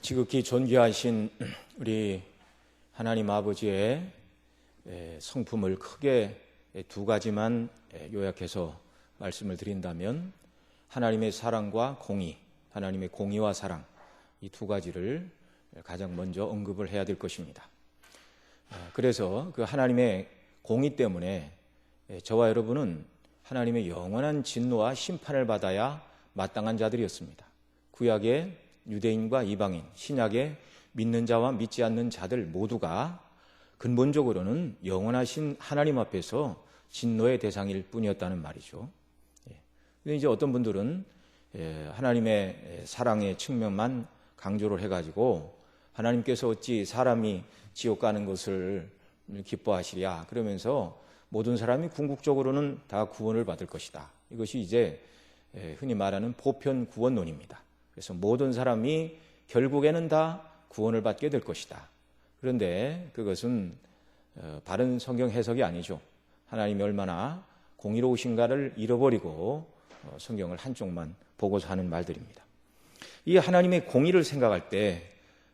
지극히 존귀하신 우리 하나님 아버지의 성품을 크게 두 가지만 요약해서 말씀을 드린다면 하나님의 사랑과 공의, 하나님의 공의와 사랑, 이 두 가지를 가장 먼저 언급을 해야 될 것입니다. 그래서 그 하나님의 공의 때문에 저와 여러분은 하나님의 영원한 진노와 심판을 받아야 마땅한 자들이었습니다. 구약의 유대인과 이방인, 신약의 믿는 자와 믿지 않는 자들 모두가 근본적으로는 영원하신 하나님 앞에서 진노의 대상일 뿐이었다는 말이죠. 근데 이제 어떤 분들은 하나님의 사랑의 측면만 강조를 해가지고 하나님께서 어찌 사람이 지옥 가는 것을 기뻐하시랴 그러면서 모든 사람이 궁극적으로는 다 구원을 받을 것이다. 이것이 이제 흔히 말하는 보편 구원론입니다. 그래서 모든 사람이 결국에는 다 구원을 받게 될 것이다. 그런데 그것은 바른 성경 해석이 아니죠. 하나님이 얼마나 공의로우신가를 잃어버리고 성경을 한쪽만 보고서 하는 말들입니다. 이 하나님의 공의를 생각할 때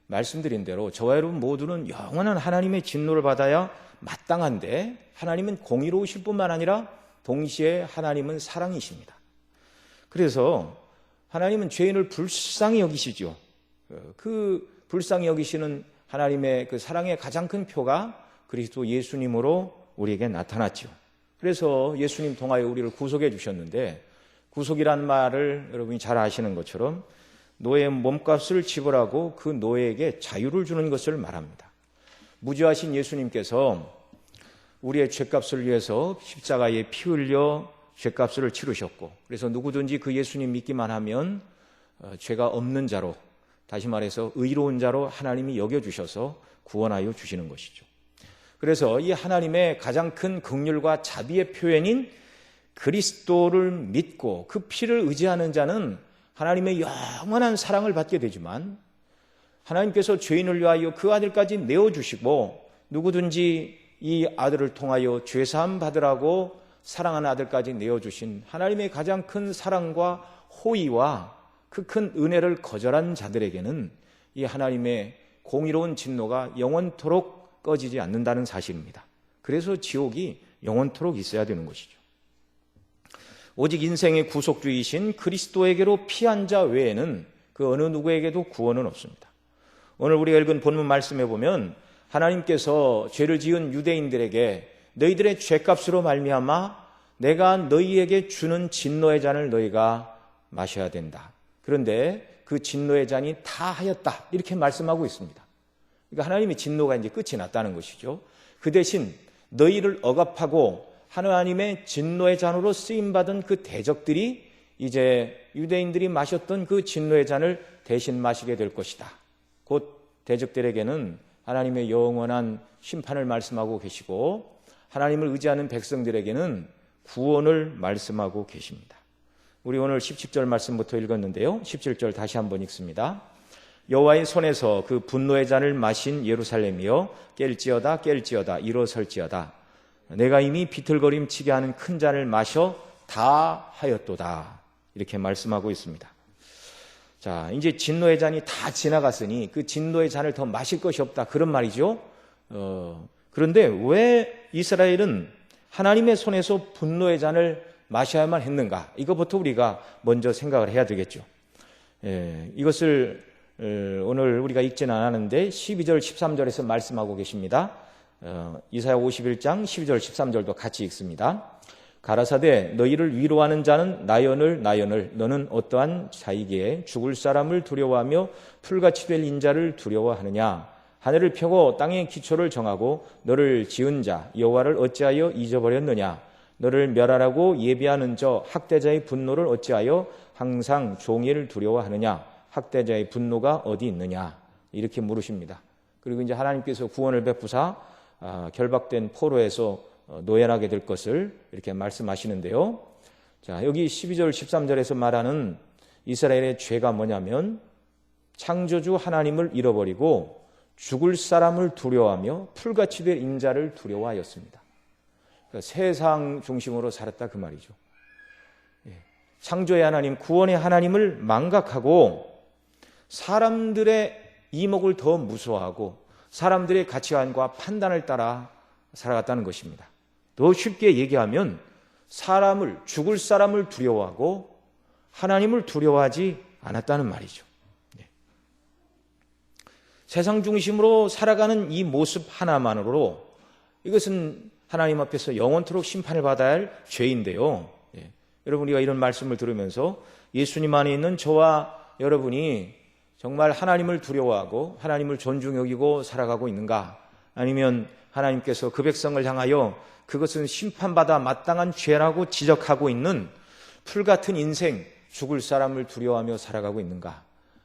말씀드린 대로 저와 여러분 모두는 영원한 하나님의 진노를 받아야 마땅한데 하나님은 공의로우실 뿐만 아니라 동시에 하나님은 사랑이십니다. 그래서 하나님은 죄인을 불쌍히 여기시죠. 그 불쌍히 여기시는 하나님의 그 사랑의 가장 큰 표가 그리스도 예수님으로 우리에게 나타났죠. 그래서 예수님 통하여 우리를 구속해 주셨는데, 구속이란 말을 여러분이 잘 아시는 것처럼 노예의 몸값을 지불하고 그 노예에게 자유를 주는 것을 말합니다. 무죄하신 예수님께서 우리의 죄값을 위해서 십자가에 피 흘려 죄값을 치르셨고, 그래서 누구든지 그 예수님 믿기만 하면 죄가 없는 자로, 다시 말해서 의로운 자로 하나님이 여겨주셔서 구원하여 주시는 것이죠. 그래서 이 하나님의 가장 큰 긍휼과 자비의 표현인 그리스도를 믿고 그 피를 의지하는 자는 하나님의 영원한 사랑을 받게 되지만, 하나님께서 죄인을 위하여 그 아들까지 내어주시고 누구든지 이 아들을 통하여 죄사함 받으라고 사랑하는 아들까지 내어주신 하나님의 가장 큰 사랑과 호의와 그 큰 은혜를 거절한 자들에게는 이 하나님의 공의로운 진노가 영원토록 꺼지지 않는다는 사실입니다. 그래서 지옥이 영원토록 있어야 되는 것이죠. 오직 인생의 구속주이신 그리스도에게로 피한 자 외에는 그 어느 누구에게도 구원은 없습니다. 오늘 우리가 읽은 본문 말씀에 보면 하나님께서 죄를 지은 유대인들에게 너희들의 죄값으로 말미암아 내가 너희에게 주는 진노의 잔을 너희가 마셔야 된다. 그런데 그 진노의 잔이 다 하였다. 이렇게 말씀하고 있습니다. 그러니까 하나님의 진노가 이제 끝이 났다는 것이죠. 그 대신 너희를 억압하고 하나님의 진노의 잔으로 쓰임받은 그 대적들이 이제 유대인들이 마셨던 그 진노의 잔을 대신 마시게 될 것이다. 곧 대적들에게는 하나님의 영원한 심판을 말씀하고 계시고 하나님을 의지하는 백성들에게는 구원을 말씀하고 계십니다. 우리 오늘 17절 말씀부터 읽었는데요. 17절 다시 한번 읽습니다. 여호와의 손에서 그 분노의 잔을 마신 예루살렘이여 깰지어다 깰지어다 일어설지어다. 내가 이미 비틀거림치게 하는 큰 잔을 마셔 다 하였도다. 이렇게 말씀하고 있습니다. 자, 이제 진노의 잔이 다 지나갔으니 그 진노의 잔을 더 마실 것이 없다. 그런 말이죠. 그런데 왜 이스라엘은 하나님의 손에서 분노의 잔을 마셔야만 했는가? 이것부터 우리가 먼저 생각을 해야 되겠죠. 이것을 오늘 우리가 읽지는 않았는데 12절 13절에서 말씀하고 계십니다. 이사야 51장 12절 13절도 같이 읽습니다. 가라사대 너희를 위로하는 자는 나연을 너는 어떠한 자이기에 죽을 사람을 두려워하며 풀같이 될 인자를 두려워하느냐. 하늘을 펴고 땅의 기초를 정하고 너를 지은 자 여호와를 어찌하여 잊어버렸느냐. 너를 멸하라고 예비하는 저 학대자의 분노를 어찌하여 항상 종일 두려워하느냐. 학대자의 분노가 어디 있느냐. 이렇게 물으십니다. 그리고 이제 하나님께서 구원을 베푸사 결박된 포로에서 노예하게 될 것을 이렇게 말씀하시는데요. 자, 여기 12절 13절에서 말하는 이스라엘의 죄가 뭐냐면 창조주 하나님을 잃어버리고 죽을 사람을 두려워하며 풀같이 될 인자를 두려워하였습니다. 그러니까 세상 중심으로 살았다 그 말이죠. 창조의 하나님, 구원의 하나님을 망각하고 사람들의 이목을 더 무서워하고 사람들의 가치관과 판단을 따라 살아갔다는 것입니다. 더 쉽게 얘기하면 죽을 사람을 두려워하고 하나님을 두려워하지 않았다는 말이죠. 세상 중심으로 살아가는 이 모습 하나만으로 이것은 하나님 앞에서 영원토록 심판을 받아야 할 죄인데요. 여러분, 우리가 이런 말씀을 들으면서 예수님 안에 있는 저와 여러분이 정말 하나님을 두려워하고 하나님을 존중 여기고 살아가고 있는가? 아니면 하나님께서 그 백성을 향하여 그것은 심판받아 마땅한 죄라고 지적하고 있는 풀같은 인생, 죽을 사람을 두려워하며 살아가고 있는가?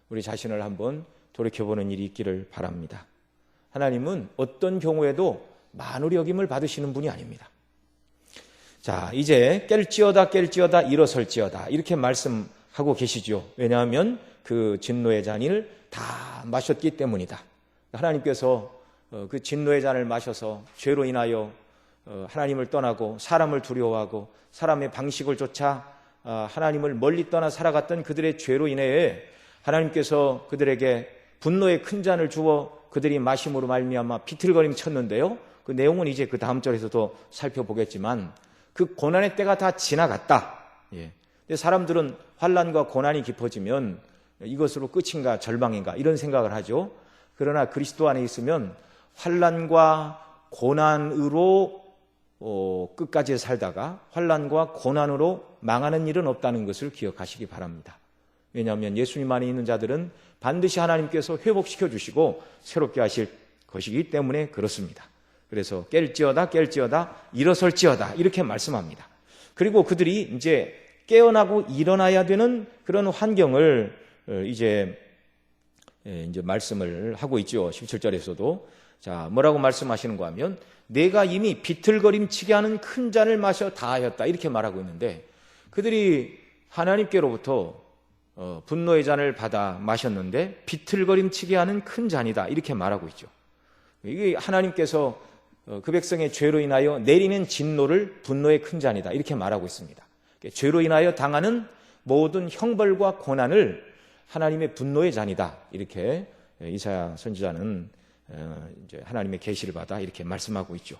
우리 자신을 한번 돌이켜보는 일이 있기를 바랍니다. 하나님은 어떤 경우에도 만홀히 여김을 받으시는 분이 아닙니다. 자, 이제 깰지어다 일어설지어다 이렇게 말씀하고 계시죠. 왜냐하면 그 진노의 잔을 다 마셨기 때문이다. 하나님께서 그 진노의 잔을 마셔서 죄로 인하여 하나님을 떠나고 사람을 두려워하고 사람의 방식을 쫓아 하나님을 멀리 떠나 살아갔던 그들의 죄로 인해 하나님께서 그들에게 분노의 큰 잔을 주어 그들이 마심으로 말미암아 비틀거림 쳤는데요. 그 내용은 이제 그 다음 절에서도 살펴보겠지만 그 고난의 때가 다 지나갔다. 근데 사람들은 환난과 고난이 깊어지면 이것으로 끝인가 절망인가 이런 생각을 하죠. 그러나 그리스도 안에 있으면 환난과 고난으로 끝까지 살다가 환난과 고난으로 망하는 일은 없다는 것을 기억하시기 바랍니다. 왜냐하면 예수님 안에 있는 자들은 반드시 하나님께서 회복시켜 주시고 새롭게 하실 것이기 때문에 그렇습니다. 그래서 깰지어다 일어설지어다 이렇게 말씀합니다. 그리고 그들이 이제 깨어나고 일어나야 되는 그런 환경을 이제 말씀을 하고 있죠. 17절에서도 자, 뭐라고 말씀하시는가 하면 내가 이미 비틀거림치게 하는 큰 잔을 마셔 다하였다 이렇게 말하고 있는데 그들이 하나님께로부터 분노의 잔을 받아 마셨는데 비틀거림치게 하는 큰 잔이다 이렇게 말하고 있죠. 이게 하나님께서 그 백성의 죄로 인하여 내리는 진노를 분노의 큰 잔이다 이렇게 말하고 있습니다. 죄로 인하여 당하는 모든 형벌과 고난을 하나님의 분노의 잔이다 이렇게 이사야 선지자는 이제 하나님의 계시를 받아 이렇게 말씀하고 있죠.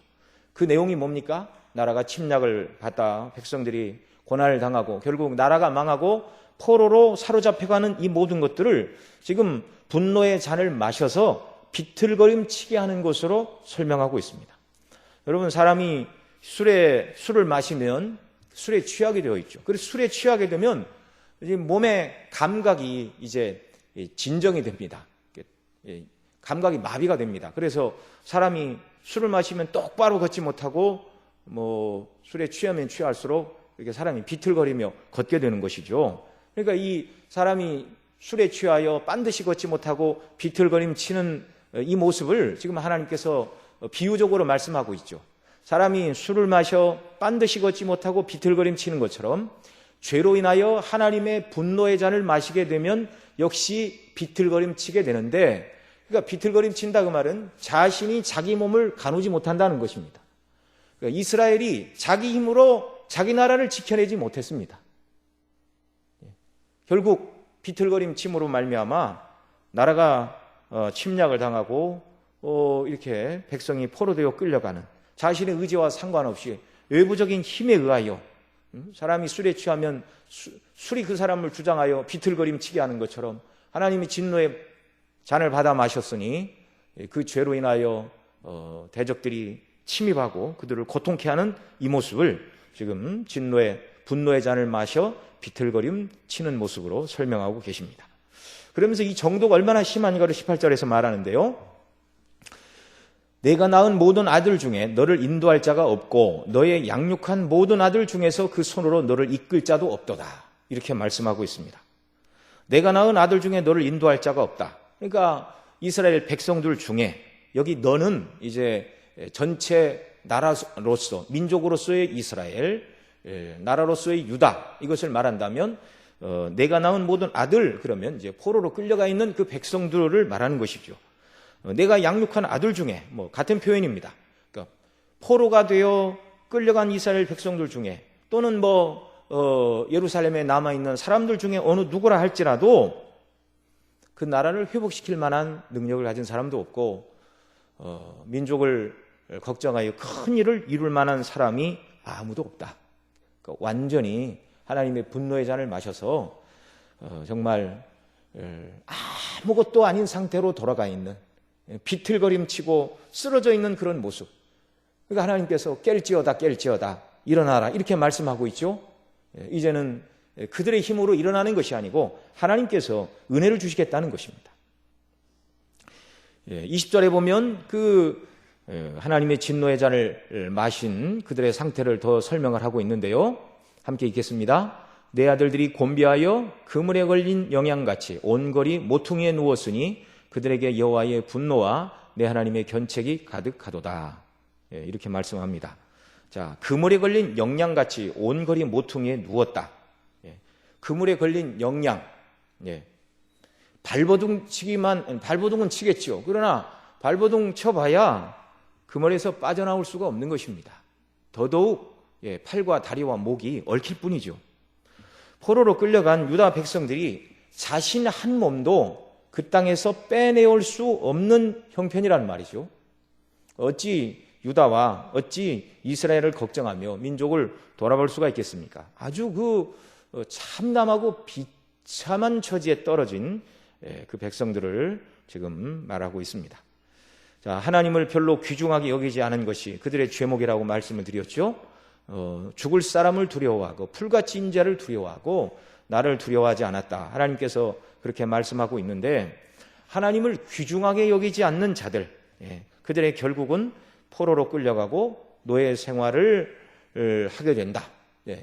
그 내용이 뭡니까? 나라가 침략을 받다 백성들이 고난을 당하고 결국 나라가 망하고 포로로 사로잡혀가는 이 모든 것들을 지금 분노의 잔을 마셔서 비틀거림치게 하는 것으로 설명하고 있습니다. 여러분, 사람이 술을 마시면 술에 취하게 되어 있죠. 그래서 술에 취하게 되면 이제 몸의 감각이 이제 진정이 됩니다. 감각이 마비가 됩니다. 그래서 사람이 술을 마시면 똑바로 걷지 못하고 술에 취하면 취할수록 이렇게 사람이 비틀거리며 걷게 되는 것이죠. 그러니까 이 사람이 술에 취하여 반드시 걷지 못하고 비틀거림 치는 이 모습을 지금 하나님께서 비유적으로 말씀하고 있죠. 사람이 술을 마셔 반드시 걷지 못하고 비틀거림 치는 것처럼 죄로 인하여 하나님의 분노의 잔을 마시게 되면 역시 비틀거림 치게 되는데, 그러니까 비틀거림 친다 그 말은 자신이 자기 몸을 가누지 못한다는 것입니다. 그러니까 이스라엘이 자기 힘으로 자기 나라를 지켜내지 못했습니다. 결국 비틀거림 침으로 말미암아 나라가 침략을 당하고 이렇게 백성이 포로되어 끌려가는, 자신의 의지와 상관없이 외부적인 힘에 의하여 사람이 술에 취하면 술이 그 사람을 주장하여 비틀거림 치게 하는 것처럼 하나님이 진노의 잔을 받아 마셨으니 그 죄로 인하여 대적들이 침입하고 그들을 고통케 하는 이 모습을 지금 분노의 잔을 마셔 비틀거림 치는 모습으로 설명하고 계십니다. 그러면서 이 정도가 얼마나 심한가를 18절에서 말하는데요. 내가 낳은 모든 아들 중에 너를 인도할 자가 없고 너의 양육한 모든 아들 중에서 그 손으로 너를 이끌 자도 없도다. 이렇게 말씀하고 있습니다. 내가 낳은 아들 중에 너를 인도할 자가 없다. 그러니까 이스라엘 백성들 중에 여기 너는 이제 전체 나라로서 민족으로서의 이스라엘, 나라로서의 유다, 이것을 말한다면 내가 낳은 모든 아들, 그러면 이제 포로로 끌려가 있는 그 백성들을 말하는 것이죠. 내가 양육한 아들 중에, 같은 표현입니다. 그러니까 포로가 되어 끌려간 이스라엘 백성들 중에 또는 예루살렘에 남아있는 사람들 중에 어느 누구라 할지라도 그 나라를 회복시킬 만한 능력을 가진 사람도 없고 민족을 걱정하여 큰 일을 이룰 만한 사람이 아무도 없다. 그러니까 완전히 하나님의 분노의 잔을 마셔서 정말 아무것도 아닌 상태로 돌아가 있는, 비틀거림치고 쓰러져 있는 그런 모습. 그러니까 하나님께서 깰지어다 일어나라 이렇게 말씀하고 있죠. 이제는 그들의 힘으로 일어나는 것이 아니고 하나님께서 은혜를 주시겠다는 것입니다. 20절에 보면 그 하나님의 진노의 잔을 마신 그들의 상태를 더 설명을 하고 있는데요. 함께 읽겠습니다. 내 아들들이 곤비하여 그물에 걸린 영양같이 온거리 모퉁이에 누웠으니 그들에게 여호와의 분노와 내 하나님의 견책이 가득하도다. 이렇게 말씀합니다. 자, 그물에 걸린 영양같이 온거리 모퉁이에 누웠다. 그물에 걸린 영양. 발버둥은 치겠죠. 그러나 발버둥 쳐봐야 그물에서 빠져나올 수가 없는 것입니다. 더더욱 팔과 다리와 목이 얽힐 뿐이죠. 포로로 끌려간 유다 백성들이 자신 한 몸도 그 땅에서 빼내올 수 없는 형편이라는 말이죠. 어찌 유다와 어찌 이스라엘을 걱정하며 민족을 돌아볼 수가 있겠습니까? 아주 참담하고 비참한 처지에 떨어진 그 백성들을 지금 말하고 있습니다. 자, 하나님을 별로 귀중하게 여기지 않은 것이 그들의 죄목이라고 말씀을 드렸죠. 죽을 사람을 두려워하고 풀같이 인자를 두려워하고 나를 두려워하지 않았다. 하나님께서 그렇게 말씀하고 있는데 하나님을 귀중하게 여기지 않는 자들, 그들의 결국은 포로로 끌려가고 노예 생활을 하게 된다.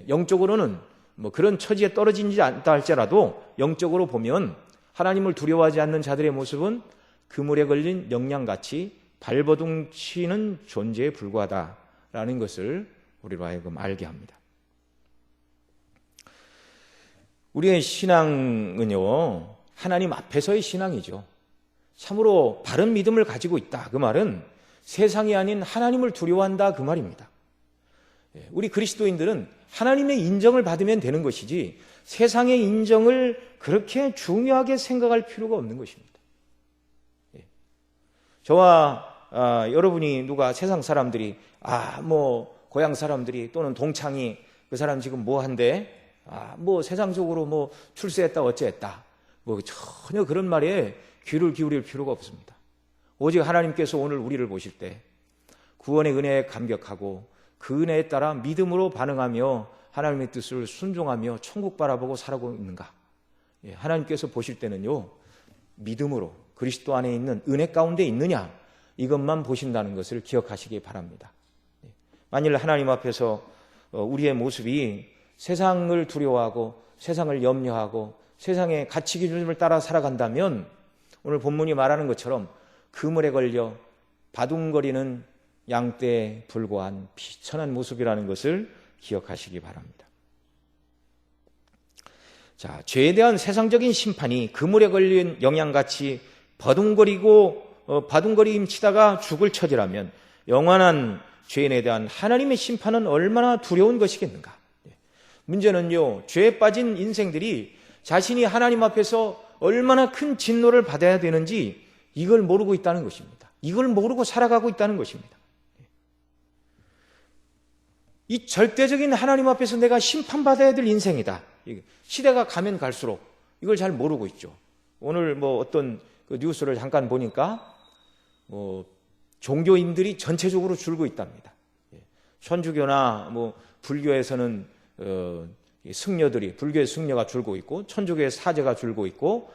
영적으로는 그런 처지에 떨어지지 않다 할지라도 영적으로 보면 하나님을 두려워하지 않는 자들의 모습은 그물에 걸린 영양같이 발버둥 치는 존재에 불과하다라는 것을 우리로 하여금 알게 합니다. 우리의 신앙은요, 하나님 앞에서의 신앙이죠. 참으로 바른 믿음을 가지고 있다. 그 말은 세상이 아닌 하나님을 두려워한다. 그 말입니다. 우리 그리스도인들은 하나님의 인정을 받으면 되는 것이지 세상의 인정을 그렇게 중요하게 생각할 필요가 없는 것입니다. 저와 여러분이 누가 세상 사람들이 고향 사람들이 또는 동창이 그 사람 지금 뭐 한대? 세상적으로 출세했다 어째했다. 전혀 그런 말에 귀를 기울일 필요가 없습니다. 오직 하나님께서 오늘 우리를 보실 때 구원의 은혜에 감격하고 그 은혜에 따라 믿음으로 반응하며 하나님의 뜻을 순종하며 천국 바라보고 살아가고 있는가? 하나님께서 보실 때는요, 믿음으로 그리스도 안에 있는 은혜 가운데 있느냐? 이것만 보신다는 것을 기억하시기 바랍니다. 만일 하나님 앞에서 우리의 모습이 세상을 두려워하고 세상을 염려하고 세상의 가치 기준을 따라 살아간다면 오늘 본문이 말하는 것처럼 그물에 걸려 바둥거리는 양떼에 불과한 비천한 모습이라는 것을 기억하시기 바랍니다. 자, 죄에 대한 세상적인 심판이 그물에 걸린 영양같이 바둥거림 치다가 죽을 처지라면 영원한 죄인에 대한 하나님의 심판은 얼마나 두려운 것이겠는가. 문제는요, 죄에 빠진 인생들이 자신이 하나님 앞에서 얼마나 큰 진노를 받아야 되는지 이걸 모르고 있다는 것입니다. 이걸 모르고 살아가고 있다는 것입니다. 이 절대적인 하나님 앞에서 내가 심판받아야 될 인생이다. 시대가 가면 갈수록 이걸 잘 모르고 있죠. 오늘 어떤 뉴스를 잠깐 보니까 종교인들이 전체적으로 줄고 있답니다. 천주교나 불교에서는 승려들이, 불교의 승려가 줄고 있고 천주교의 사제가 줄고 있고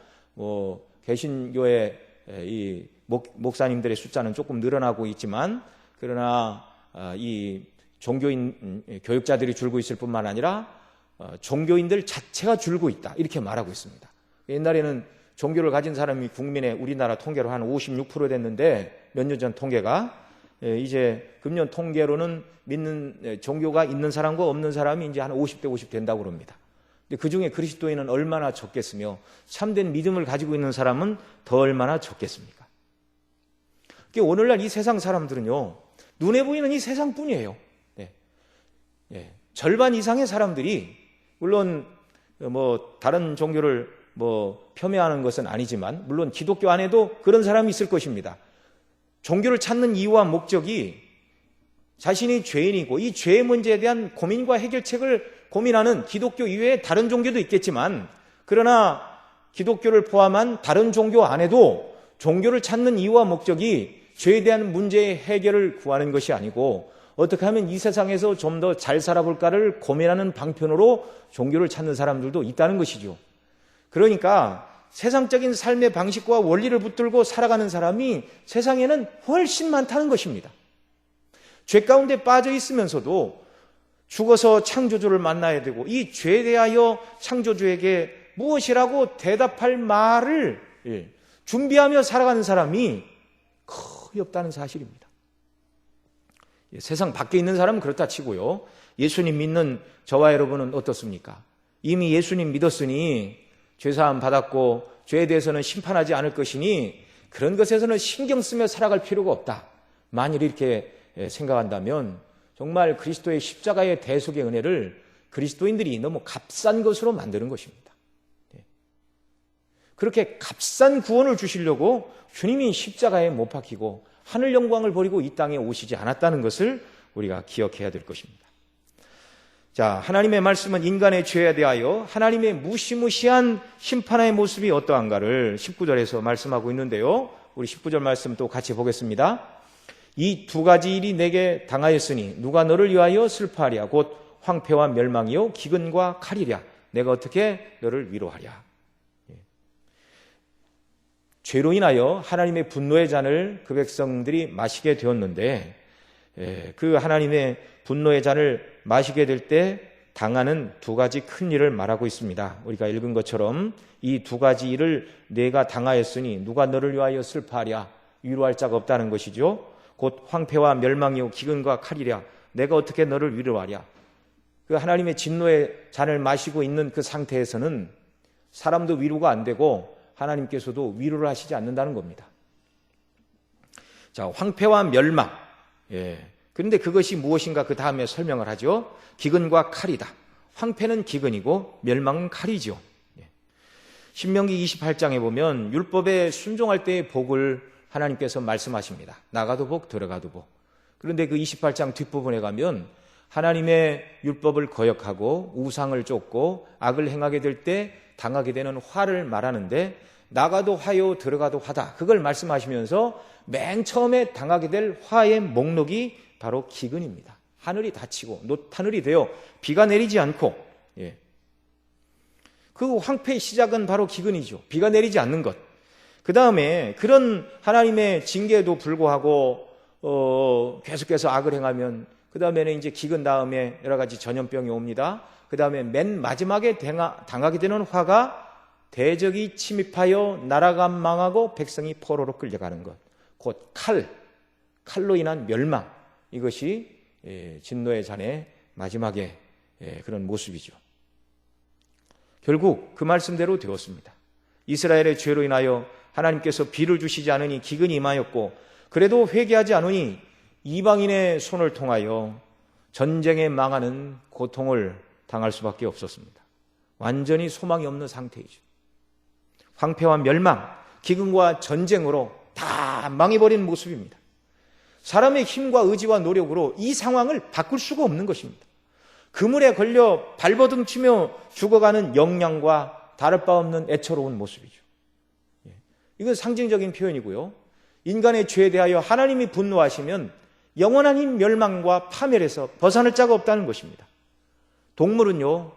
개신교의 이 목사님들의 숫자는 조금 늘어나고 있지만 그러나 이 종교인 교육자들이 줄고 있을 뿐만 아니라 종교인들 자체가 줄고 있다. 이렇게 말하고 있습니다. 옛날에는 종교를 가진 사람이 국민의 우리나라 통계로 한 56% 됐는데 몇 년 전 통계가 이제 금년 통계로는 믿는 종교가 있는 사람과 없는 사람이 이제 한 50대 50 된다고 그럽니다. 근데 그중에 그리스도인은 얼마나 적겠으며 참된 믿음을 가지고 있는 사람은 더 얼마나 적겠습니까? 오늘날 이 세상 사람들은요, 눈에 보이는 이 세상뿐이에요. 절반 이상의 사람들이 물론 다른 종교를 폄훼하는 것은 아니지만 물론 기독교 안에도 그런 사람이 있을 것입니다. 종교를 찾는 이유와 목적이 자신이 죄인이고 이 죄의 문제에 대한 고민과 해결책을 고민하는 기독교 이외에 다른 종교도 있겠지만, 그러나 기독교를 포함한 다른 종교 안에도 종교를 찾는 이유와 목적이 죄에 대한 문제의 해결을 구하는 것이 아니고 어떻게 하면 이 세상에서 좀 더 잘 살아볼까를 고민하는 방편으로 종교를 찾는 사람들도 있다는 것이죠. 그러니까 세상적인 삶의 방식과 원리를 붙들고 살아가는 사람이 세상에는 훨씬 많다는 것입니다. 죄 가운데 빠져 있으면서도 죽어서 창조주를 만나야 되고 이 죄에 대하여 창조주에게 무엇이라고 대답할 말을 준비하며 살아가는 사람이 거의 없다는 사실입니다. 세상 밖에 있는 사람은 그렇다 치고요, 예수님 믿는 저와 여러분은 어떻습니까? 이미 예수님 믿었으니 죄사함 받았고 죄에 대해서는 심판하지 않을 것이니 그런 것에서는 신경 쓰며 살아갈 필요가 없다. 만일 이렇게 생각한다면 정말 그리스도의 십자가의 대속의 은혜를 그리스도인들이 너무 값싼 것으로 만드는 것입니다. 그렇게 값싼 구원을 주시려고 주님이 십자가에 못 박히고 하늘 영광을 버리고 이 땅에 오시지 않았다는 것을 우리가 기억해야 될 것입니다. 자, 하나님의 말씀은 인간의 죄에 대하여 하나님의 무시무시한 심판의 모습이 어떠한가를 19절에서 말씀하고 있는데요. 우리 19절 말씀 또 같이 보겠습니다. 이 두 가지 일이 내게 당하였으니 누가 너를 위하여 슬퍼하랴. 곧 황폐와 멸망이요 기근과 칼이랴. 내가 어떻게 너를 위로하랴. 죄로 인하여 하나님의 분노의 잔을 그 백성들이 마시게 되었는데, 그 하나님의 분노의 잔을 마시게 될 때 당하는 두 가지 큰 일을 말하고 있습니다. 우리가 읽은 것처럼 이 두 가지 일을 내가 당하였으니 누가 너를 위하여 슬퍼하랴. 위로할 자가 없다는 것이죠. 곧 황폐와 멸망이요 기근과 칼이랴. 내가 어떻게 너를 위로하랴. 그 하나님의 진노의 잔을 마시고 있는 그 상태에서는 사람도 위로가 안 되고 하나님께서도 위로를 하시지 않는다는 겁니다. 자, 황폐와 멸망. 그런데 그것이 무엇인가 그 다음에 설명을 하죠. 기근과 칼이다. 황폐는 기근이고 멸망은 칼이죠. 신명기 28장에 보면 율법에 순종할 때의 복을 하나님께서 말씀하십니다. 나가도 복, 들어가도 복. 그런데 그 28장 뒷부분에 가면 하나님의 율법을 거역하고 우상을 쫓고 악을 행하게 될 때 당하게 되는 화를 말하는데, 나가도 화요 들어가도 화다. 그걸 말씀하시면서 맨 처음에 당하게 될 화의 목록이 바로 기근입니다. 하늘이 닫히고 노하늘이 되어 비가 내리지 않고, 그 황폐의 시작은 바로 기근이죠. 비가 내리지 않는 것. 그 다음에 그런 하나님의 징계에도 불구하고 계속해서 악을 행하면 그 다음에는 이제 기근 다음에 여러 가지 전염병이 옵니다. 그 다음에 맨 마지막에 당하게 되는 화가 대적이 침입하여 나라가 망하고 백성이 포로로 끌려가는 것. 곧 칼로 인한 멸망. 이것이 진노의 잔의 마지막에 그런 모습이죠. 결국 그 말씀대로 되었습니다. 이스라엘의 죄로 인하여 하나님께서 비를 주시지 않으니 기근이 임하였고, 그래도 회개하지 않으니 이방인의 손을 통하여 전쟁에 망하는 고통을 당할 수밖에 없었습니다. 완전히 소망이 없는 상태이죠. 황폐와 멸망, 기근과 전쟁으로 다 망해버린 모습입니다. 사람의 힘과 의지와 노력으로 이 상황을 바꿀 수가 없는 것입니다. 그물에 걸려 발버둥 치며 죽어가는 영양과 다를 바 없는 애처로운 모습이죠. 이건 상징적인 표현이고요. 인간의 죄에 대하여 하나님이 분노하시면 영원한 힘 멸망과 파멸에서 벗어날 자가 없다는 것입니다. 동물은요,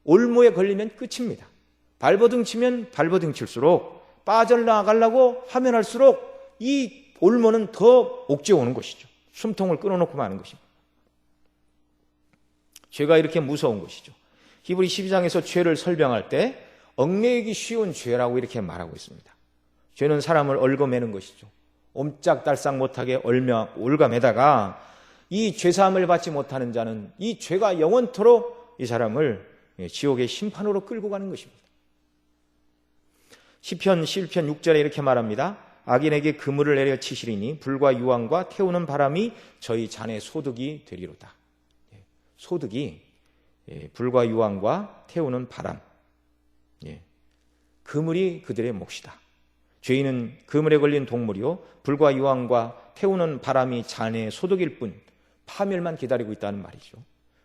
올무에 걸리면 끝입니다. 발버둥 치면 발버둥 칠수록 빠져나가려고 하면 할수록 이 올무는 더 옥죄어 오는 것이죠. 숨통을 끊어놓고 마는 것입니다. 죄가 이렇게 무서운 것이죠. 히브리 12장에서 죄를 설명할 때 얽매이기 쉬운 죄라고 이렇게 말하고 있습니다. 죄는 사람을 얽어매는 것이죠. 옴짝달싹 못하게 올가매다가 이 죄사함을 받지 못하는 자는 이 죄가 영원토록 이 사람을 지옥의 심판으로 끌고 가는 것입니다. 시편 6절에 이렇게 말합니다. 악인에게 그물을 내려 치시리니 불과 유황과 태우는 바람이 저희 잔의 소득이 되리로다. 소득이 불과 유황과 태우는 바람. 그물이 그들의 몫이다. 죄인은 그물에 걸린 동물이요 불과 유황과 태우는 바람이 잔해의 소독일 뿐 파멸만 기다리고 있다는 말이죠.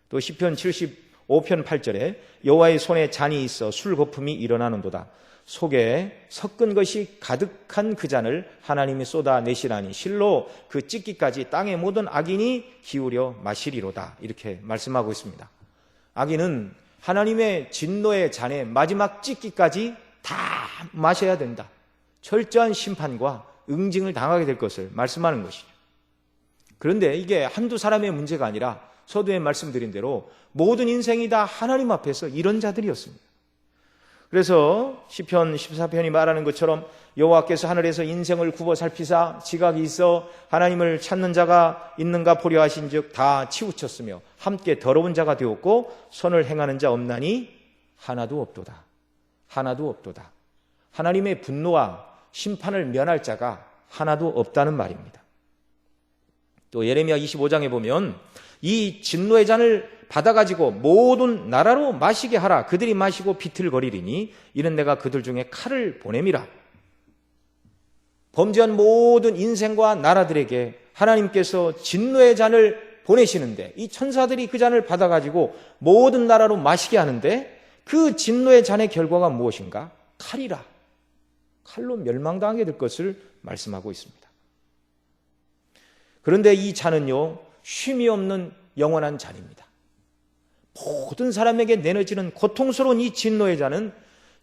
또 시편 75편 8절에 여호와의 손에 잔이 있어 술 거품이 일어나는도다. 속에 섞은 것이 가득한 그 잔을 하나님이 쏟아내시라니 실로 그 찢기까지 땅의 모든 악인이 기울여 마시리로다. 이렇게 말씀하고 있습니다. 악인은 하나님의 진노의 잔의 마지막 찢기까지 다 마셔야 된다. 철저한 심판과 응징을 당하게 될 것을 말씀하는 것이죠. 그런데 이게 한두 사람의 문제가 아니라 서두에 말씀드린 대로 모든 인생이 다 하나님 앞에서 이런 자들이었습니다. 그래서 시편 14편이 말하는 것처럼 여호와께서 하늘에서 인생을 굽어 살피사 지각이 있어 하나님을 찾는 자가 있는가 보려 하신즉 다 치우쳤으며 함께 더러운 자가 되었고 선을 행하는 자 없나니 하나도 없도다. 하나도 없도다. 하나님의 분노와 심판을 면할 자가 하나도 없다는 말입니다. 또 예레미야 25장에 보면 이 진노의 잔을 받아가지고 모든 나라로 마시게 하라. 그들이 마시고 비틀거리리니 이는 내가 그들 중에 칼을 보냄이라. 범죄한 모든 인생과 나라들에게 하나님께서 진노의 잔을 보내시는데 이 천사들이 그 잔을 받아가지고 모든 나라로 마시게 하는데 그 진노의 잔의 결과가 무엇인가? 칼이라. 칼로 멸망당하게 될 것을 말씀하고 있습니다. 그런데 이 잔은요, 쉼이 없는 영원한 잔입니다. 모든 사람에게 내려지는 고통스러운 이 진노의 잔은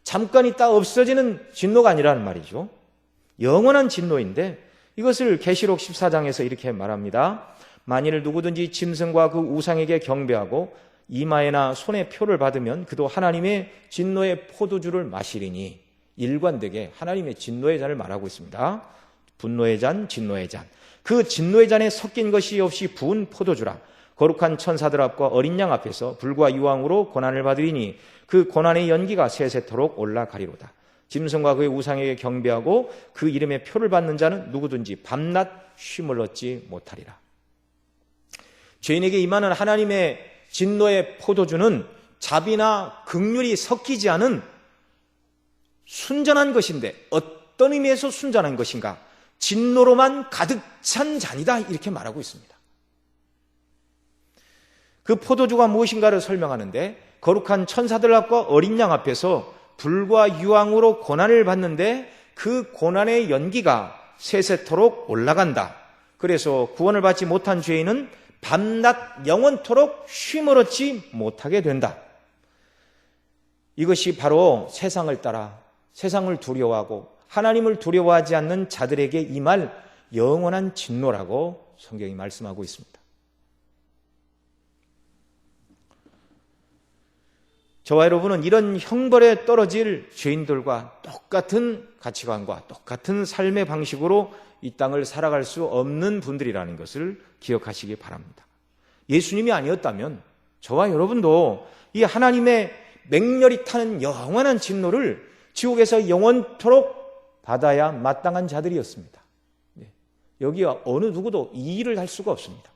잠깐 있다 없어지는 진노가 아니라는 말이죠. 영원한 진노인데 이것을 계시록 14장에서 이렇게 말합니다. 만일 누구든지 짐승과 그 우상에게 경배하고 이마에나 손에 표를 받으면 그도 하나님의 진노의 포도주를 마시리니 일관되게 하나님의 진노의 잔을 말하고 있습니다. 분노의 잔, 진노의 잔. 그 진노의 잔에 섞인 것이 없이 부은 포도주라. 거룩한 천사들 앞과 어린 양 앞에서 불과 유황으로 고난을 받으리니 그 고난의 연기가 세세토록 올라가리로다. 짐승과 그의 우상에게 경배하고 그 이름의 표를 받는 자는 누구든지 밤낮 쉼을 얻지 못하리라. 죄인에게 임하는 하나님의 진노의 포도주는 자비나 긍휼이 섞이지 않은 순전한 것인데 어떤 의미에서 순전한 것인가? 진노로만 가득 찬 잔이다 이렇게 말하고 있습니다. 그 포도주가 무엇인가를 설명하는데 거룩한 천사들 앞과 어린 양 앞에서 불과 유황으로 고난을 받는데 그 고난의 연기가 세세토록 올라간다. 그래서 구원을 받지 못한 죄인은 밤낮 영원토록 쉼을 얻지 못하게 된다. 이것이 바로 세상을 따라 세상을 두려워하고 하나님을 두려워하지 않는 자들에게 임할 영원한 진노라고 성경이 말씀하고 있습니다. 저와 여러분은 이런 형벌에 떨어질 죄인들과 똑같은 가치관과 똑같은 삶의 방식으로 이 땅을 살아갈 수 없는 분들이라는 것을 기억하시기 바랍니다. 예수님이 아니었다면 저와 여러분도 이 하나님의 맹렬히 타는 영원한 진노를 지옥에서 영원토록 받아야 마땅한 자들이었습니다. 여기와 어느 누구도 이의를 할 수가 없습니다.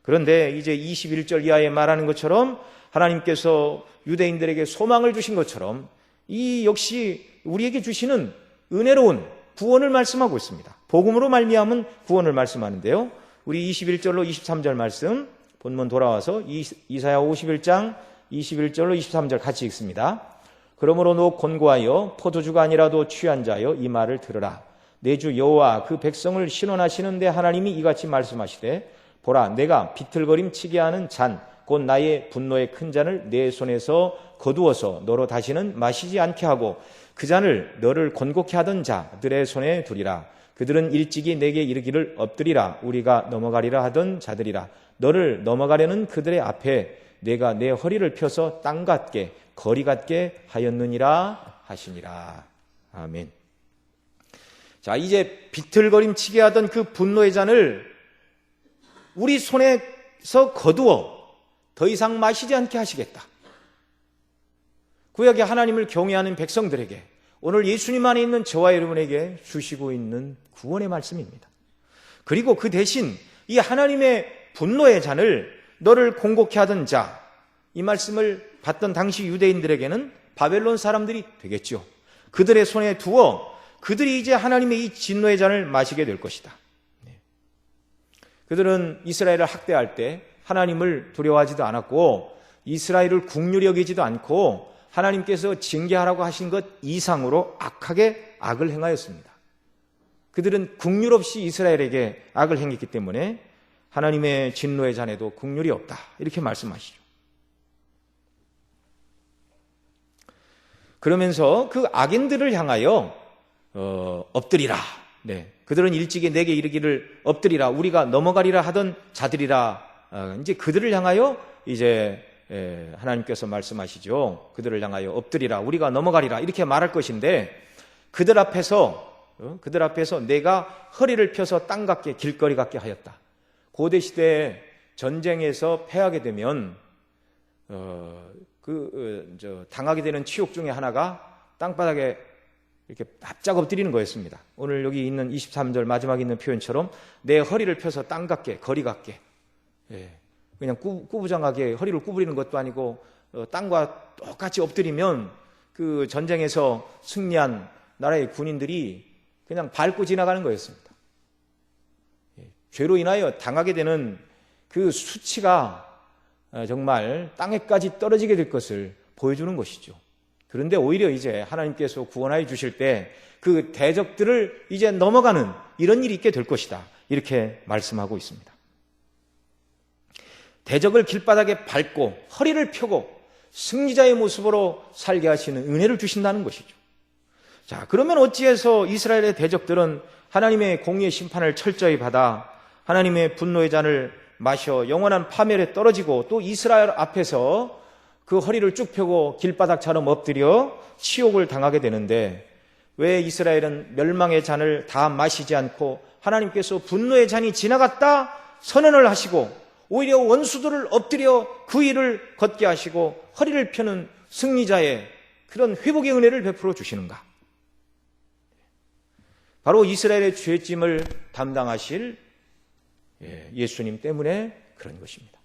그런데 이제 21절 이하에 말하는 것처럼 하나님께서 유대인들에게 소망을 주신 것처럼 이 역시 우리에게 주시는 은혜로운 구원을 말씀하고 있습니다. 복음으로 말미암은 구원을 말씀하는데요. 우리 21절로 23절 말씀 본문 돌아와서 이사야 51장 21절로 23절 같이 읽습니다. 그러므로 너 권고하여 포도주가 아니라도 취한 자여 이 말을 들으라. 내 주 여호와 그 백성을 신원하시는데 하나님이 이같이 말씀하시되 보라 내가 비틀거림 치게 하는 잔 곧 나의 분노의 큰 잔을 내 손에서 거두어서 너로 다시는 마시지 않게 하고 그 잔을 너를 권고케 하던 자들의 손에 두리라. 그들은 일찍이 내게 이르기를 엎드리라. 우리가 넘어가리라 하던 자들이라. 너를 넘어가려는 그들의 앞에 내가 내 허리를 펴서 땅 같게 거리 같게 하였느니라 하시니라. 아멘. 자, 이제 비틀거림 치게 하던 그 분노의 잔을 우리 손에서 거두어 더 이상 마시지 않게 하시겠다. 구약의 하나님을 경외하는 백성들에게 오늘 예수님 안에 있는 저와 여러분에게 주시고 있는 구원의 말씀입니다. 그리고 그 대신 이 하나님의 분노의 잔을 너를 공곡케 하던 자, 이 말씀을 받던 당시 유대인들에게는 바벨론 사람들이 되겠죠. 그들의 손에 두어 그들이 이제 하나님의 이 진노의 잔을 마시게 될 것이다. 그들은 이스라엘을 학대할 때 하나님을 두려워하지도 않았고 이스라엘을 긍휼히 여기지도 않고 하나님께서 징계하라고 하신 것 이상으로 악하게 악을 행하였습니다. 그들은 긍휼 없이 이스라엘에게 악을 행했기 때문에 하나님의 진노의 잔에도 긍휼이 없다, 이렇게 말씀하시죠. 그러면서 그 악인들을 향하여 엎드리라. 네, 그들은 일찍이 내게 이르기를 엎드리라, 우리가 넘어가리라 하던 자들이라. 이제 그들을 향하여 이제 하나님께서 말씀하시죠. 그들을 향하여 엎드리라, 우리가 넘어가리라, 이렇게 말할 것인데 그들 앞에서 내가 허리를 펴서 땅 같게 길거리 같게 하였다. 고대 시대에 전쟁에서 패하게 되면 당하게 되는 치욕 중에 하나가 땅바닥에 이렇게 납작 엎드리는 거였습니다. 오늘 여기 있는 23절 마지막에 있는 표현처럼 내 허리를 펴서 땅 같게, 거리 같게, 그냥 꾸부장하게 허리를 구부리는 것도 아니고 땅과 똑같이 엎드리면 그 전쟁에서 승리한 나라의 군인들이 그냥 밟고 지나가는 거였습니다. 죄로 인하여 당하게 되는 그 수치가 정말 땅에까지 떨어지게 될 것을 보여주는 것이죠. 그런데 오히려 이제 하나님께서 구원하여 주실 때 그 대적들을 이제 넘어가는 이런 일이 있게 될 것이다, 이렇게 말씀하고 있습니다. 대적을 길바닥에 밟고 허리를 펴고 승리자의 모습으로 살게 하시는 은혜를 주신다는 것이죠. 자, 그러면 어찌해서 이스라엘의 대적들은 하나님의 공의의 심판을 철저히 받아 하나님의 분노의 잔을 마셔 영원한 파멸에 떨어지고 또 이스라엘 앞에서 그 허리를 쭉 펴고 길바닥처럼 엎드려 치욕을 당하게 되는데, 왜 이스라엘은 멸망의 잔을 다 마시지 않고 하나님께서 분노의 잔이 지나갔다 선언을 하시고 오히려 원수들을 엎드려 그 일을 걷게 하시고 허리를 펴는 승리자의 그런 회복의 은혜를 베풀어 주시는가? 바로 이스라엘의 죄짐을 담당하실 예수님 때문에 그런 것입니다.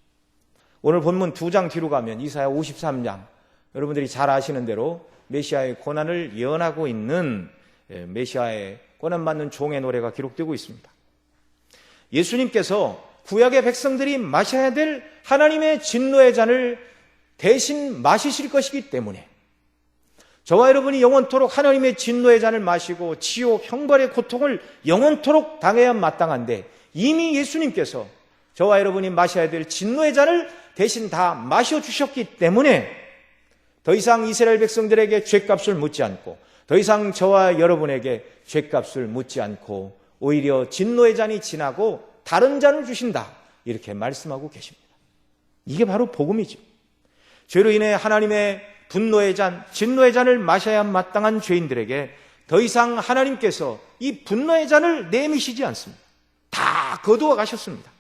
오늘 본문 2장 뒤로 가면 이사야 53장, 여러분들이 잘 아시는 대로 메시아의 고난을 예언하고 있는 메시아의 고난받는 종의 노래가 기록되고 있습니다. 예수님께서 구약의 백성들이 마셔야 될 하나님의 진노의 잔을 대신 마시실 것이기 때문에 저와 여러분이 영원토록 하나님의 진노의 잔을 마시고 지옥 형벌의 고통을 영원토록 당해야 마땅한데, 이미 예수님께서 저와 여러분이 마셔야 될 진노의 잔을 대신 다 마셔주셨기 때문에 더 이상 이스라엘 백성들에게 죄값을 묻지 않고 더 이상 저와 여러분에게 죄값을 묻지 않고 오히려 진노의 잔이 지나고 다른 잔을 주신다, 이렇게 말씀하고 계십니다. 이게 바로 복음이죠. 죄로 인해 하나님의 분노의 잔, 진노의 잔을 마셔야 마땅한 죄인들에게 더 이상 하나님께서 이 분노의 잔을 내미시지 않습니다. 다 거두어 가셨습니다.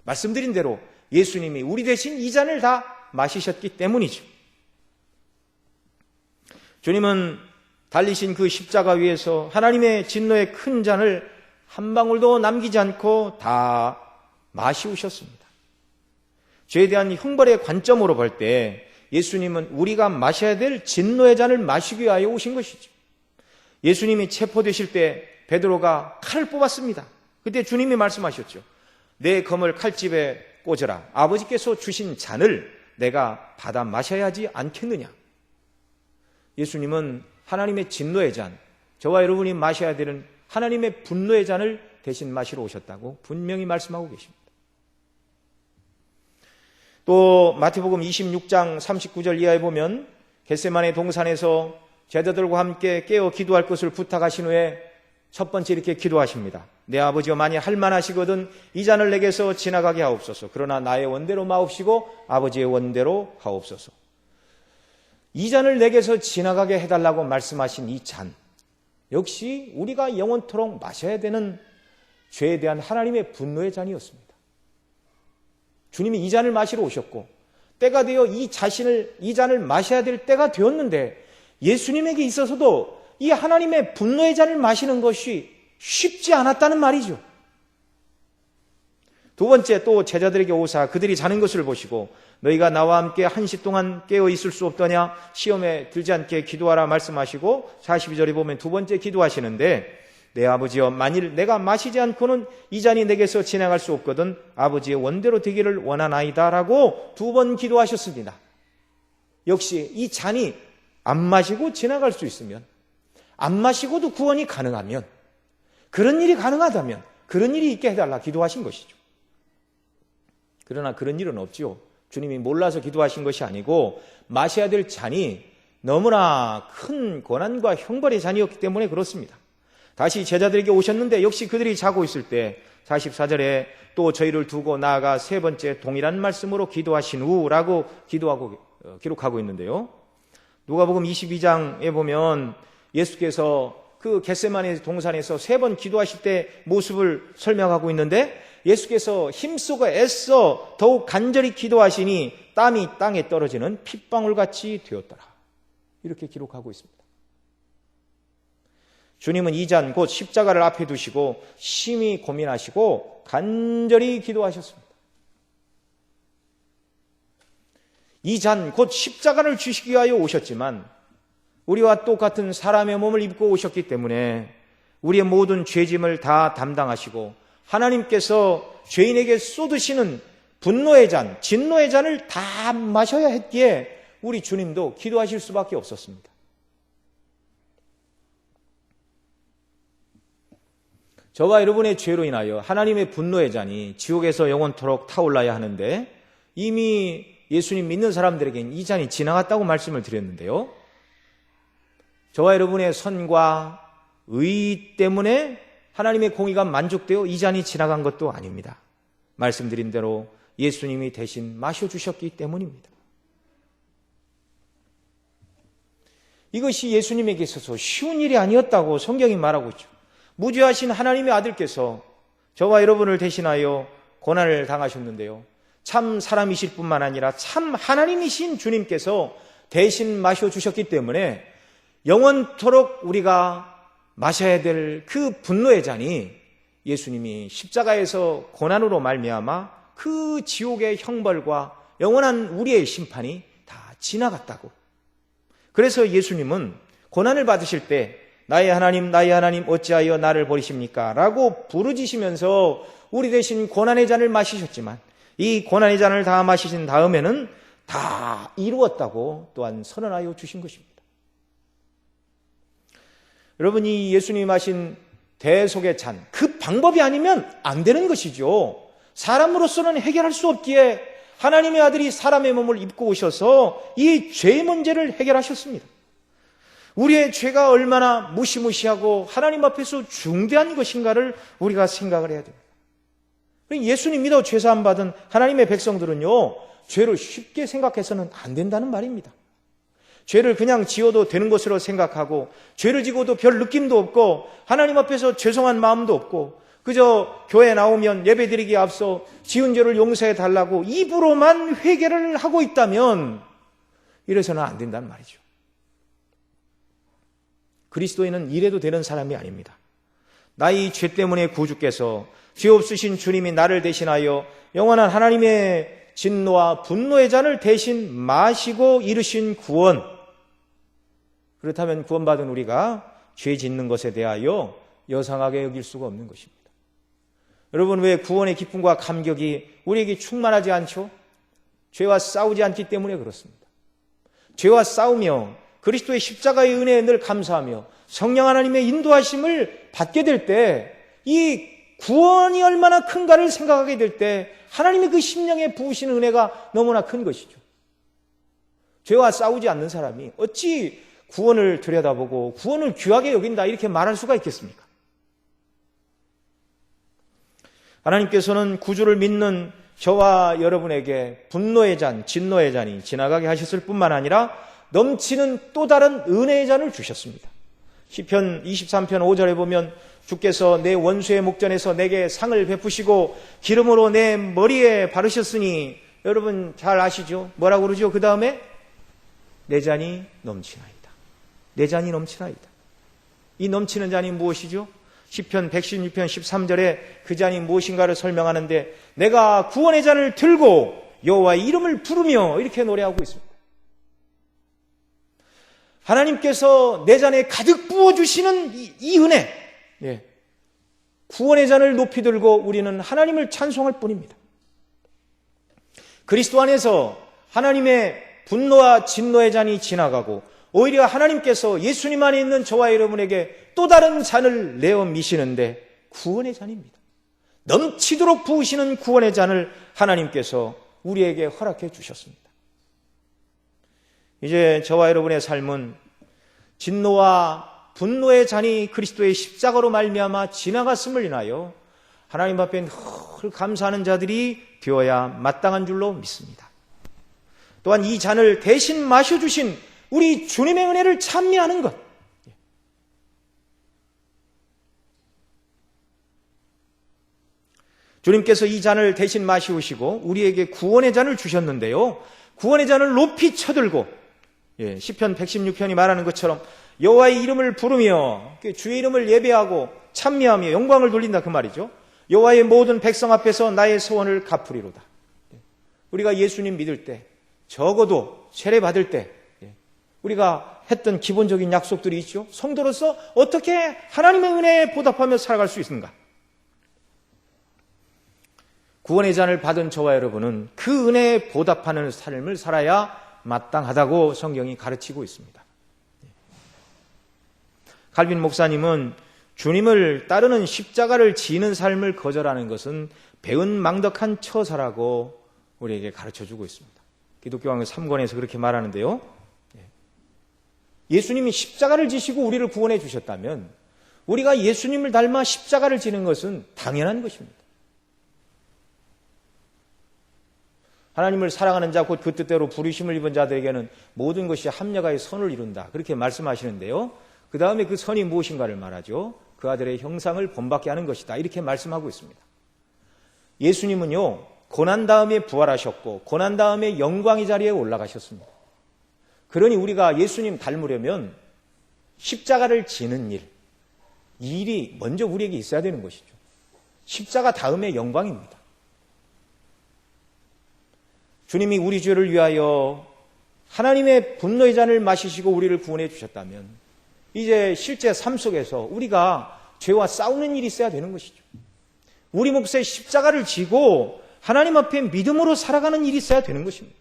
말씀드린 대로 예수님이 우리 대신 이 잔을 다 마시셨기 때문이죠. 주님은 달리신 그 십자가 위에서 하나님의 진노의 큰 잔을 한 방울도 남기지 않고 다 마시우셨습니다. 죄에 대한 형벌의 관점으로 볼 때 예수님은 우리가 마셔야 될 진노의 잔을 마시기 위하여 오신 것이죠. 예수님이 체포되실 때 베드로가 칼을 뽑았습니다. 그때 주님이 말씀하셨죠. 내 검을 칼집에 꽂으라. 아버지께서 주신 잔을 내가 받아 마셔야 하지 않겠느냐. 예수님은 하나님의 진노의 잔, 저와 여러분이 마셔야 되는 하나님의 분노의 잔을 대신 마시러 오셨다고 분명히 말씀하고 계십니다. 또 마태복음 26장 39절 이하에 보면 겟세마네 동산에서 제자들과 함께 깨어 기도할 것을 부탁하신 후에 첫 번째 이렇게 기도하십니다. 내 아버지가 만일 할만하시거든 이 잔을 내게서 지나가게 하옵소서. 그러나 나의 원대로 마옵시고 아버지의 원대로 하옵소서. 이 잔을 내게서 지나가게 해달라고 말씀하신 이 잔, 역시 우리가 영원토록 마셔야 되는 죄에 대한 하나님의 분노의 잔이었습니다. 주님이 이 잔을 마시러 오셨고 때가 되어 이 잔을 마셔야 될 때가 되었는데 예수님에게 있어서도 이 하나님의 분노의 잔을 마시는 것이 쉽지 않았다는 말이죠. 두 번째 또 제자들에게 오사 그들이 자는 것을 보시고 너희가 나와 함께 1시 동안 깨어 있을 수 없더냐 시험에 들지 않게 기도하라 말씀하시고 42절에 보면 두 번째 기도하시는데 내 아버지여 만일 내가 마시지 않고는 이 잔이 내게서 지나갈 수 없거든 아버지의 원대로 되기를 원하나이다 라고 두 번 기도하셨습니다. 역시 이 잔이 안 마시고 지나갈 수 있으면 안 마시고도 구원이 가능하면 그런 일이 가능하다면 그런 일이 있게 해달라 기도하신 것이죠. 그러나 그런 일은 없죠. 주님이 몰라서 기도하신 것이 아니고 마셔야 될 잔이 너무나 큰 고난과 형벌의 잔이었기 때문에 그렇습니다. 다시 제자들에게 오셨는데 역시 그들이 자고 있을 때 44절에 또 저희를 두고 나아가 세 번째 동일한 말씀으로 기도하신 후라고 기록하고 있는데요. 누가복음 22장에 보면 예수께서 그 겟세마네 동산에서 세 번 기도하실 때 모습을 설명하고 있는데 예수께서 힘쓰고 애써 더욱 간절히 기도하시니 땀이 땅에 떨어지는 핏방울같이 되었더라. 이렇게 기록하고 있습니다. 주님은 이 잔 곧 십자가를 앞에 두시고 심히 고민하시고 간절히 기도하셨습니다. 이 잔 곧 십자가를 주시기 위하여 오셨지만 우리와 똑같은 사람의 몸을 입고 오셨기 때문에 우리의 모든 죄짐을 다 담당하시고 하나님께서 죄인에게 쏟으시는 분노의 잔, 진노의 잔을 다 마셔야 했기에 우리 주님도 기도하실 수밖에 없었습니다. 저와 여러분의 죄로 인하여 하나님의 분노의 잔이 지옥에서 영원토록 타올라야 하는데 이미 예수님 믿는 사람들에게는 이 잔이 지나갔다고 말씀을 드렸는데요. 저와 여러분의 선과 의 때문에 하나님의 공의가 만족되어 이 잔이 지나간 것도 아닙니다. 말씀드린 대로 예수님이 대신 마셔주셨기 때문입니다. 이것이 예수님에게 있어서 쉬운 일이 아니었다고 성경이 말하고 있죠. 무죄하신 하나님의 아들께서 저와 여러분을 대신하여 고난을 당하셨는데요. 참 사람이실 뿐만 아니라 참 하나님이신 주님께서 대신 마셔주셨기 때문에 영원토록 우리가 마셔야 될 그 분노의 잔이 예수님이 십자가에서 고난으로 말미암아 그 지옥의 형벌과 영원한 우리의 심판이 다 지나갔다고. 그래서 예수님은 고난을 받으실 때 나의 하나님 어찌하여 나를 버리십니까? 라고 부르짖으면서 우리 대신 고난의 잔을 마시셨지만 이 고난의 잔을 다 마시신 다음에는 다 이루었다고 또한 선언하여 주신 것입니다. 여러분이 예수님이 마신 대속의 잔, 그 방법이 아니면 안 되는 것이죠. 사람으로서는 해결할 수 없기에 하나님의 아들이 사람의 몸을 입고 오셔서 이 죄의 문제를 해결하셨습니다. 우리의 죄가 얼마나 무시무시하고 하나님 앞에서 중대한 것인가를 우리가 생각을 해야 됩니다. 예수님 믿어 죄사함 받은 하나님의 백성들은요, 죄를 쉽게 생각해서는 안 된다는 말입니다. 죄를 그냥 지어도 되는 것으로 생각하고 죄를 지고도 별 느낌도 없고 하나님 앞에서 죄송한 마음도 없고 그저 교회 나오면 예배드리기에 앞서 지은 죄를 용서해 달라고 입으로만 회개를 하고 있다면 이래서는 안 된다는 말이죠. 그리스도인은 이래도 되는 사람이 아닙니다. 나의 죄 때문에 구주께서 죄 없으신 주님이 나를 대신하여 영원한 하나님의 진노와 분노의 잔을 대신 마시고 이루신 구원, 그렇다면 구원받은 우리가 죄 짓는 것에 대하여 여상하게 여길 수가 없는 것입니다. 여러분, 왜 구원의 기쁨과 감격이 우리에게 충만하지 않죠? 죄와 싸우지 않기 때문에 그렇습니다. 죄와 싸우며 그리스도의 십자가의 은혜에 늘 감사하며 성령 하나님의 인도하심을 받게 될 때 이 구원이 얼마나 큰가를 생각하게 될 때 하나님의 그 심령에 부으시는 은혜가 너무나 큰 것이죠. 죄와 싸우지 않는 사람이 어찌 구원을 들여다보고 구원을 귀하게 여긴다 이렇게 말할 수가 있겠습니까? 하나님께서는 구주를 믿는 저와 여러분에게 분노의 잔, 진노의 잔이 지나가게 하셨을 뿐만 아니라 넘치는 또 다른 은혜의 잔을 주셨습니다. 시편 23편 5절에 보면 주께서 내 원수의 목전에서 내게 상을 베푸시고 기름으로 내 머리에 바르셨으니, 여러분 잘 아시죠? 뭐라고 그러죠? 그 다음에 내 잔이 넘치나이다. 내 잔이 넘치나이다. 이 넘치는 잔이 무엇이죠? 시편 116편 13절에 그 잔이 무엇인가를 설명하는데 내가 구원의 잔을 들고 여호와의 이름을 부르며 이렇게 노래하고 있습니다. 하나님께서 내 잔에 가득 부어주시는 이 은혜, 구원의 잔을 높이 들고 우리는 하나님을 찬송할 뿐입니다. 그리스도 안에서 하나님의 분노와 진노의 잔이 지나가고 오히려 하나님께서 예수님 안에 있는 저와 여러분에게 또 다른 잔을 내어 미시는데 구원의 잔입니다. 넘치도록 부으시는 구원의 잔을 하나님께서 우리에게 허락해 주셨습니다. 이제 저와 여러분의 삶은 진노와 분노의 잔이 그리스도의 십자가로 말미암아 지나갔음을 인하여 하나님 앞에 늘 감사하는 자들이 되어야 마땅한 줄로 믿습니다. 또한 이 잔을 대신 마셔주신 우리 주님의 은혜를 찬미하는 것, 주님께서 이 잔을 대신 마시우시고 우리에게 구원의 잔을 주셨는데요, 구원의 잔을 높이 쳐들고 시편 116편이 말하는 것처럼 여호와의 이름을 부르며 주의 이름을 예배하고 찬미하며 영광을 돌린다 그 말이죠. 여호와의 모든 백성 앞에서 나의 소원을 갚으리로다. 우리가 예수님 믿을 때, 적어도 세례 받을 때 우리가 했던 기본적인 약속들이 있죠. 성도로서 어떻게 하나님의 은혜에 보답하며 살아갈 수 있는가? 구원의 잔을 받은 저와 여러분은 그 은혜에 보답하는 삶을 살아야 마땅하다고 성경이 가르치고 있습니다. 칼빈 목사님은 주님을 따르는 십자가를 지는 삶을 거절하는 것은 배은망덕한 처사라고 우리에게 가르쳐주고 있습니다. 기독교왕의 3권에서 그렇게 말하는데요, 예수님이 십자가를 지시고 우리를 구원해 주셨다면 우리가 예수님을 닮아 십자가를 지는 것은 당연한 것입니다. 하나님을 사랑하는 자 곧 그 뜻대로 부르심을 입은 자들에게는 모든 것이 합력하여 선을 이룬다, 그렇게 말씀하시는데요, 그 다음에 그 선이 무엇인가를 말하죠. 그 아들의 형상을 본받게 하는 것이다, 이렇게 말씀하고 있습니다. 예수님은요, 고난 다음에 부활하셨고 고난 다음에 영광의 자리에 올라가셨습니다. 그러니 우리가 예수님 닮으려면 십자가를 지는 일이 먼저 우리에게 있어야 되는 것이죠. 십자가 다음에 영광입니다. 주님이 우리 죄를 위하여 하나님의 분노의 잔을 마시시고 우리를 구원해 주셨다면 이제 실제 삶 속에서 우리가 죄와 싸우는 일이 있어야 되는 것이죠. 우리 몫에 십자가를 지고 하나님 앞에 믿음으로 살아가는 일이 있어야 되는 것입니다.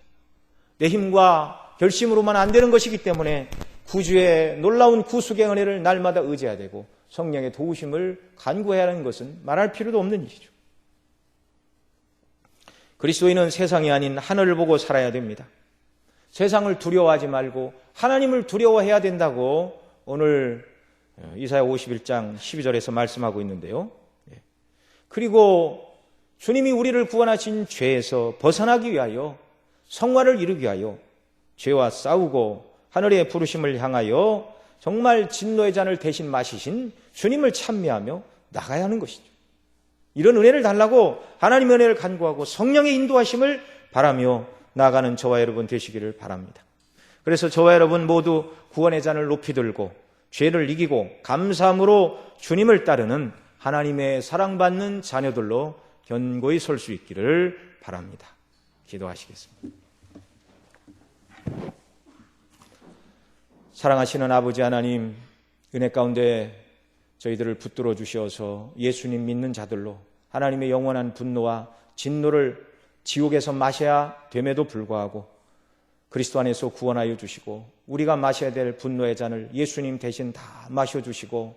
내 힘과 결심으로만 안 되는 것이기 때문에 구주의 놀라운 구속의 은혜를 날마다 의지해야 되고 성령의 도우심을 간구해야 하는 것은 말할 필요도 없는 일이죠. 그리스도인은 세상이 아닌 하늘을 보고 살아야 됩니다. 세상을 두려워하지 말고 하나님을 두려워해야 된다고 오늘 이사야 51장 12절에서 말씀하고 있는데요. 그리고 주님이 우리를 구원하신 죄에서 벗어나기 위하여 성화를 이루기 위하여 죄와 싸우고 하늘의 부르심을 향하여 정말 진노의 잔을 대신 마시신 주님을 찬미하며 나가야 하는 것이죠. 이런 은혜를 달라고 하나님의 은혜를 간구하고 성령의 인도하심을 바라며 나아가는 저와 여러분 되시기를 바랍니다. 그래서 저와 여러분 모두 구원의 잔을 높이 들고 죄를 이기고 감사함으로 주님을 따르는 하나님의 사랑받는 자녀들로 견고히 설 수 있기를 바랍니다. 기도하시겠습니다. 사랑하시는 아버지 하나님, 은혜 가운데 저희들을 붙들어 주셔서 예수님 믿는 자들로 하나님의 영원한 분노와 진노를 지옥에서 마셔야 됨에도 불구하고 그리스도 안에서 구원하여 주시고 우리가 마셔야 될 분노의 잔을 예수님 대신 다 마셔주시고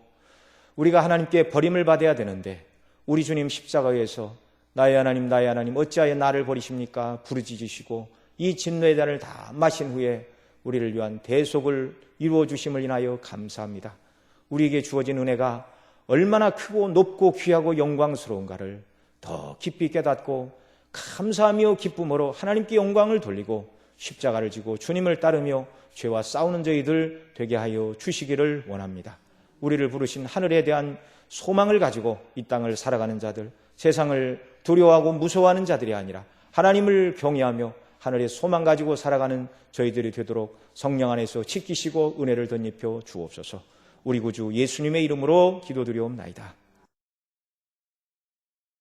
우리가 하나님께 버림을 받아야 되는데 우리 주님 십자가에서 나의 하나님 어찌하여 나를 버리십니까? 부르짖으시고 이 진노의 잔을 다 마신 후에 우리를 위한 대속을 이루어 주심을 인하여 감사합니다. 우리에게 주어진 은혜가 얼마나 크고 높고 귀하고 영광스러운가를 더 깊이 깨닫고 감사하며 기쁨으로 하나님께 영광을 돌리고 십자가를 지고 주님을 따르며 죄와 싸우는 저희들 되게 하여 주시기를 원합니다. 우리를 부르신 하늘에 대한 소망을 가지고 이 땅을 살아가는 자들, 세상을 두려워하고 무서워하는 자들이 아니라 하나님을 경외하며 하늘의 소망 가지고 살아가는 저희들이 되도록 성령 안에서 지키시고 은혜를 덧입혀 주옵소서. 우리 구주 예수님의 이름으로 기도드리옵나이다.